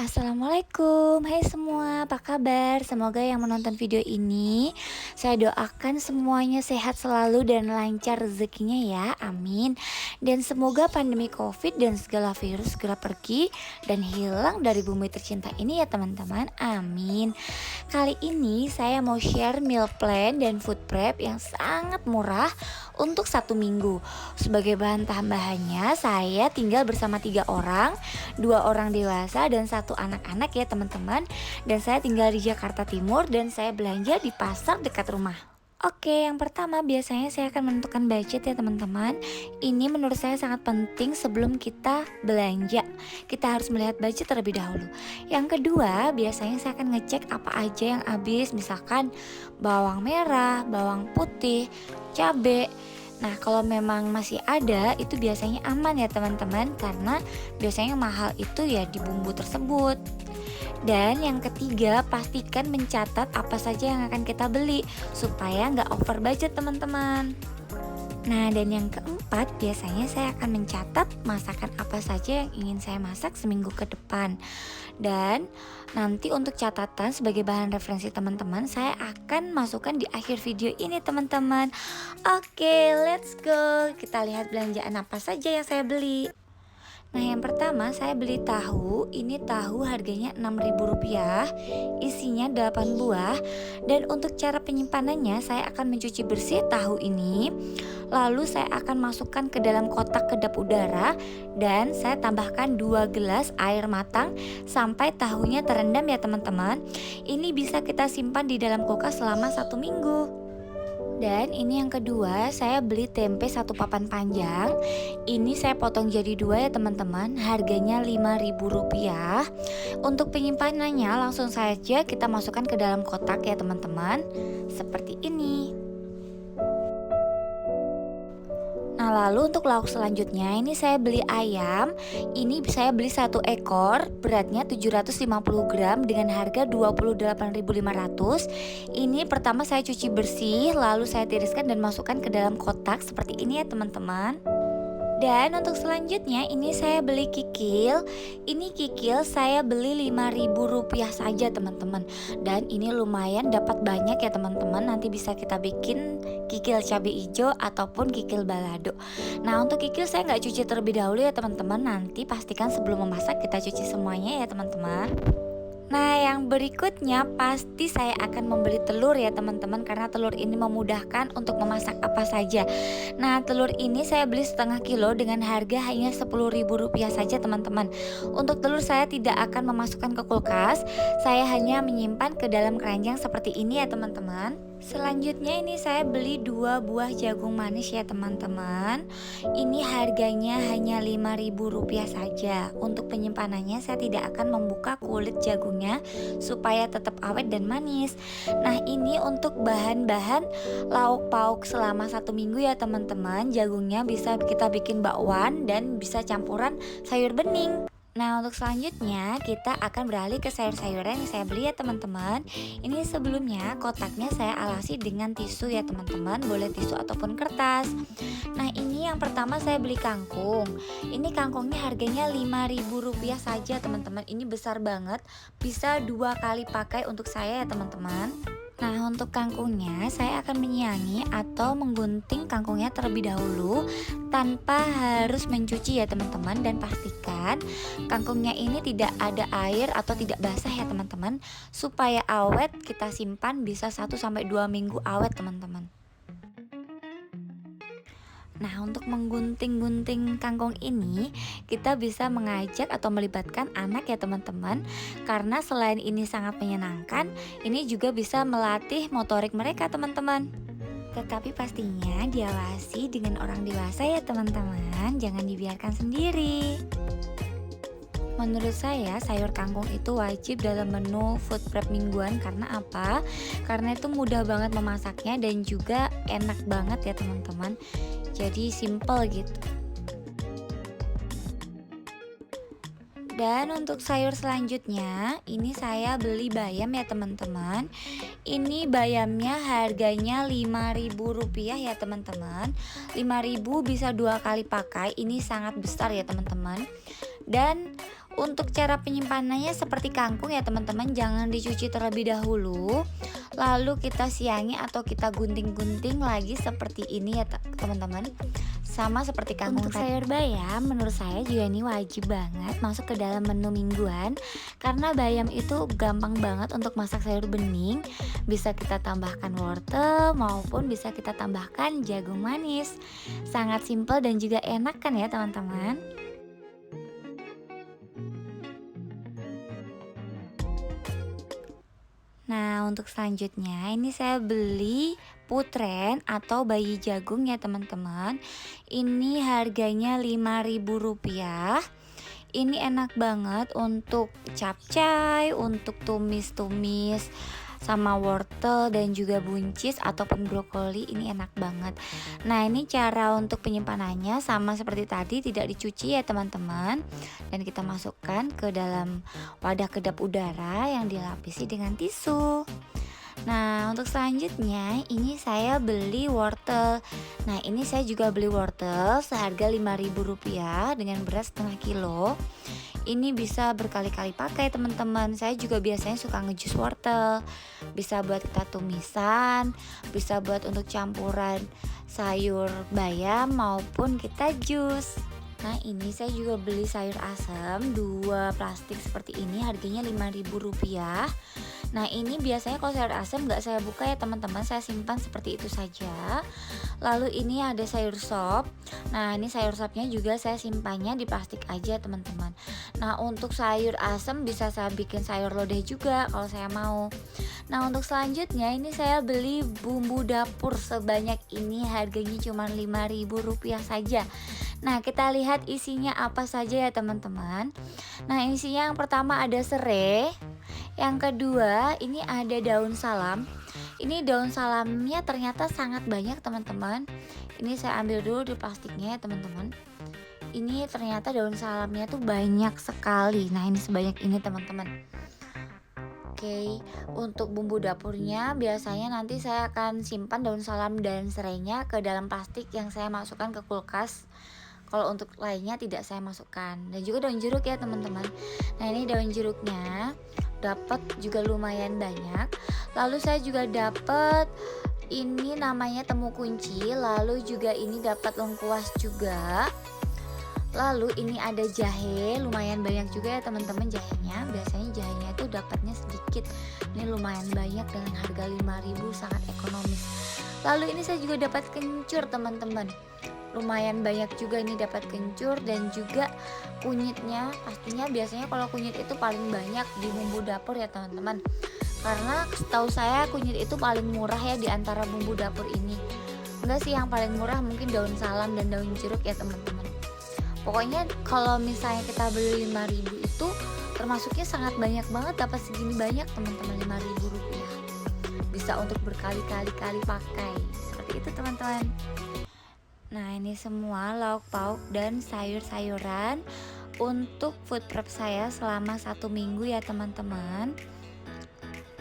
Assalamualaikum, hai semua, apa kabar? Semoga yang menonton video ini, saya doakan semuanya sehat selalu dan lancar rezekinya ya, amin. Dan semoga pandemi COVID dan segala virus segera pergi dan hilang dari bumi tercinta ini ya teman-teman, amin. Kali ini saya mau share meal plan dan food prep yang sangat murah untuk 1 minggu. Sebagai bahan tambahannya, saya tinggal bersama 3 orang, 2 orang dewasa dan 1 anak-anak ya teman-teman. Dan saya tinggal di Jakarta Timur dan saya belanja di pasar dekat rumah. Oke, yang pertama biasanya saya akan menentukan budget ya teman-teman. Ini menurut saya sangat penting sebelum kita belanja. Kita harus melihat budget terlebih dahulu. Yang kedua, biasanya saya akan ngecek apa aja yang habis, misalkan bawang merah, bawang putih, cabai. Nah, kalau memang masih ada, itu biasanya aman ya teman-teman, karena biasanya yang mahal itu ya di bumbu tersebut. Dan yang ketiga, pastikan mencatat apa saja yang akan kita beli supaya nggak over budget teman-teman. Nah, dan yang keempat, biasanya saya akan mencatat masakan apa saja yang ingin saya masak seminggu ke depan. Dan nanti untuk catatan sebagai bahan referensi teman-teman, saya akan masukkan di akhir video ini teman-teman. Oke, let's go. Kita lihat belanjaan apa saja yang saya beli. Nah, yang pertama saya beli tahu. Ini tahu harganya Rp6.000, isinya 8 buah. Dan untuk cara penyimpanannya, saya akan mencuci bersih tahu ini. Lalu saya akan masukkan ke dalam kotak kedap udara dan saya tambahkan 2 gelas air matang sampai tahunya terendam ya teman-teman. Ini bisa kita simpan di dalam kulkas selama 1 minggu. Dan ini yang kedua, saya beli tempe 1 papan panjang. Ini saya potong jadi 2 ya teman-teman. Harganya Rp5.000. Untuk penyimpanannya langsung saja kita masukkan ke dalam kotak ya teman-teman. Seperti ini. Nah, lalu untuk lauk selanjutnya ini saya beli ayam. Ini saya beli 1 ekor, beratnya 750 gram dengan harga 28.500. Ini pertama saya cuci bersih, lalu saya tiriskan dan masukkan ke dalam kotak seperti ini ya teman-teman. Dan untuk selanjutnya ini saya beli kikil. Ini kikil saya beli Rp5.000 saja teman-teman. Dan ini lumayan dapat banyak ya teman-teman. Nanti bisa kita bikin kikil cabai hijau ataupun kikil balado. Nah, untuk kikil saya nggak cuci terlebih dahulu ya teman-teman. Nanti pastikan sebelum memasak kita cuci semuanya ya teman-teman. Nah, yang berikutnya pasti saya akan membeli telur ya teman-teman, karena telur ini memudahkan untuk memasak apa saja. Nah, telur ini saya beli setengah kilo dengan harga hanya Rp10.000 saja teman-teman. Untuk telur saya tidak akan memasukkan ke kulkas, saya hanya menyimpan ke dalam keranjang seperti ini ya teman-teman. Selanjutnya ini saya beli 2 buah jagung manis ya teman-teman. Ini harganya hanya Rp5.000 saja. Untuk penyimpanannya saya tidak akan membuka kulit jagungnya supaya tetap awet dan manis. Nah, ini untuk bahan-bahan lauk pauk selama 1 minggu ya teman-teman. Jagungnya bisa kita bikin bakwan dan bisa campuran sayur bening. Nah, untuk selanjutnya kita akan beralih ke sayur-sayuran yang saya beli ya teman-teman. Ini sebelumnya kotaknya saya alasi dengan tisu ya teman-teman, boleh tisu ataupun kertas. Nah, ini yang pertama saya beli kangkung. Ini kangkungnya harganya Rp5.000 saja teman-teman. Ini besar banget, bisa 2 kali pakai untuk saya ya teman-teman. Nah, untuk kangkungnya saya akan menyiangi atau menggunting kangkungnya terlebih dahulu tanpa harus mencuci ya teman-teman. Dan pastikan kangkungnya ini tidak ada air atau tidak basah ya teman-teman, supaya awet kita simpan bisa 1-2 minggu awet teman-teman. Nah, untuk menggunting-gunting kangkung ini, kita bisa mengajak atau melibatkan anak ya teman-teman. Karena selain ini sangat menyenangkan, ini juga bisa melatih motorik mereka teman-teman. Tetapi pastinya diawasi dengan orang dewasa ya teman-teman, jangan dibiarkan sendiri. Menurut saya sayur kangkung itu wajib dalam menu food prep mingguan. Karena apa? Karena itu mudah banget memasaknya dan juga enak banget ya teman-teman. Jadi simple gitu. Dan untuk sayur selanjutnya ini saya beli bayam ya teman-teman. Ini bayamnya harganya Rp5.000 ya teman-teman. Rp5.000 bisa 2 kali pakai. Ini sangat besar ya teman-teman. Dan Untuk cara penyimpanannya seperti kangkung ya teman-teman, jangan dicuci terlebih dahulu, lalu kita siangi atau kita gunting-gunting lagi seperti ini ya teman-teman. Sama seperti kangkung. Untuk sayur bayam menurut saya juga ini wajib banget masuk ke dalam menu mingguan, karena bayam itu gampang banget untuk masak sayur bening. Bisa kita tambahkan wortel maupun bisa kita tambahkan jagung manis. Sangat simpel dan juga enak kan ya teman-teman. Nah, untuk selanjutnya ini saya beli putren atau bayi jagung ya teman-teman. Ini harganya Rp5.000. Ini enak banget untuk capcay, untuk tumis-tumis sama wortel dan juga buncis ataupun brokoli, ini enak banget. Nah, ini cara untuk penyimpanannya sama seperti tadi, tidak dicuci ya teman-teman. Dan kita masukkan ke dalam wadah kedap udara yang dilapisi dengan tisu. Nah, untuk selanjutnya ini saya beli wortel. Nah, ini saya juga beli wortel seharga Rp5.000 dengan beras setengah kilo. Ini bisa berkali-kali pakai teman-teman. Saya juga biasanya suka ngejus wortel. Bisa buat kita tumisan, bisa buat untuk campuran sayur bayam maupun kita jus. Nah, ini saya juga beli sayur asem 2 plastik seperti ini, harganya Rp5.000. Nah, ini biasanya kalau sayur asem nggak saya buka ya teman-teman, saya simpan seperti itu saja. Lalu ini ada sayur sop. Nah, ini sayur sopnya juga saya simpannya di plastik aja teman-teman. Nah, untuk sayur asem bisa saya bikin sayur lodeh juga kalau saya mau. Nah, untuk selanjutnya ini saya beli bumbu dapur sebanyak ini, harganya cuma Rp5.000 saja. Nah, kita lihat isinya apa saja ya teman-teman. Nah, isinya yang pertama ada serai. Yang kedua ini ada daun salam. Ini daun salamnya ternyata sangat banyak teman-teman. Ini saya ambil dulu di plastiknya ya teman-teman. Ini ternyata daun salamnya tuh banyak sekali. Nah, ini sebanyak ini teman-teman. Oke, untuk bumbu dapurnya biasanya nanti saya akan simpan daun salam dan serainya ke dalam plastik yang saya masukkan ke kulkas. Kalau untuk lainnya tidak saya masukkan. Dan juga daun jeruk ya teman-teman. Nah, ini daun jeruknya dapat juga lumayan banyak. Lalu saya juga dapat ini namanya temu kunci. Lalu juga ini dapat lengkuas juga. Lalu ini ada jahe, lumayan banyak juga ya teman-teman jahenya. Biasanya jahenya itu dapatnya sedikit. Ini lumayan banyak dengan harga Rp5.000, sangat ekonomis. Lalu ini saya juga dapat kencur teman-teman. Lumayan banyak juga ini dapat kencur dan juga kunyitnya. Pastinya biasanya kalau kunyit itu paling banyak di bumbu dapur ya teman-teman. Karena setahu saya kunyit itu paling murah ya di antara bumbu dapur ini. Enggak sih, yang paling murah mungkin daun salam dan daun jeruk ya teman-teman. Pokoknya kalau misalnya kita beli Rp5.000 itu termasuknya sangat banyak banget, dapat segini banyak teman-teman, Rp5.000. Bisa untuk berkali-kali pakai. Seperti itu teman-teman. Nah, ini semua lauk pauk dan sayur-sayuran untuk food prep saya selama 1 minggu ya teman-teman.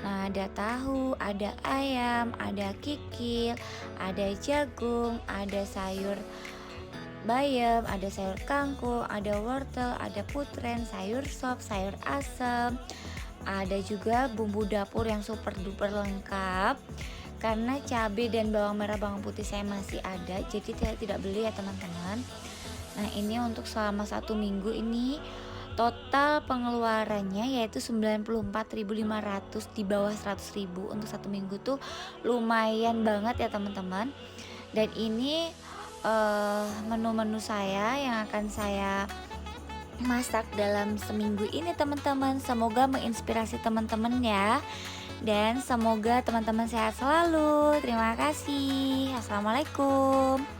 Nah, ada tahu, ada ayam, ada kikil, ada jagung, ada sayur bayam, ada sayur kangkung, ada wortel, ada putren, sayur sop, sayur asem. Ada juga bumbu dapur yang super duper lengkap. Karena cabai dan bawang merah, bawang putih saya masih ada, jadi saya tidak beli ya teman-teman. Nah, ini untuk selama 1 minggu ini total pengeluarannya yaitu Rp94.500, di bawah Rp100.000. Untuk 1 minggu tuh lumayan banget ya teman-teman. Dan ini menu-menu saya yang akan saya masak dalam seminggu ini teman-teman. Semoga menginspirasi teman-teman ya. Dan semoga teman-teman sehat selalu. Terima kasih. Assalamualaikum.